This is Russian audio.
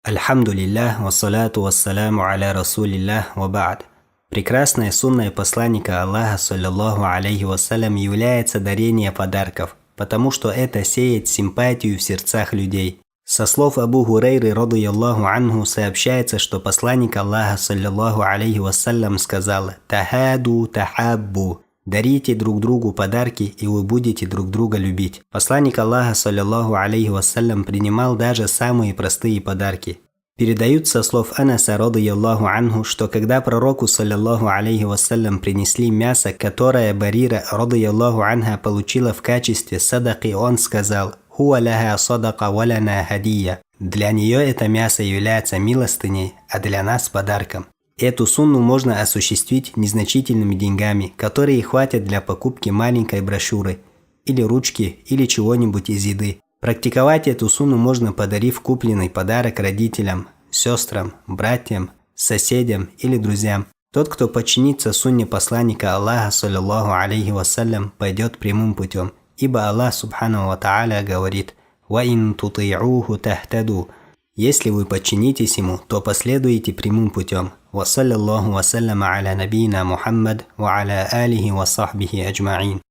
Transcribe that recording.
Альхамдулиллах, вассаляту вассаляму аля расулиллах, ва ба'д. Прекрасной сунной посланника Аллаха, саллиллаху алейхи вассалям, является дарение подарков, потому что это сеет симпатию в сердцах людей. Со слов Абу Хурайры, радийаллаху анху, сообщается, что посланник Аллаха, саллиллаху алейхи вассалям, сказал: «Тахаду тахаббу». Дарите друг другу подарки, и вы будете друг друга любить. Посланник Аллаха, саллиллаху алейхи вассалям, принимал даже самые простые подарки. Передают со слов Анаса, радийаллаху анху, что когда пророку, саллиллаху алейхи вассалям, принесли мясо, которое Барира, радийаллаху анха, получила в качестве садаки, он сказал: «Хуа ляха садака валяна хадия». Для нее это мясо является милостыней, а для нас подарком. Эту сунну можно осуществить незначительными деньгами, которые хватят для покупки маленькой брошюры, или ручки, или чего-нибудь из еды. Практиковать эту сунну можно, подарив купленный подарок родителям, сестрам, братьям, соседям или друзьям. Тот, кто подчинится сунне посланника Аллаха, саллиллаху алейхи вассалям, пойдет прямым путем. Ибо Аллах, субхану ва тааля, говорит: «Ва ин тути'уху тахтаду». Если вы подчинитесь ему, то последуете прямым путем. Ва саллиллаху ва салляма аля набийна Мухаммад ва аля алихи ва сахбихи аджмаин.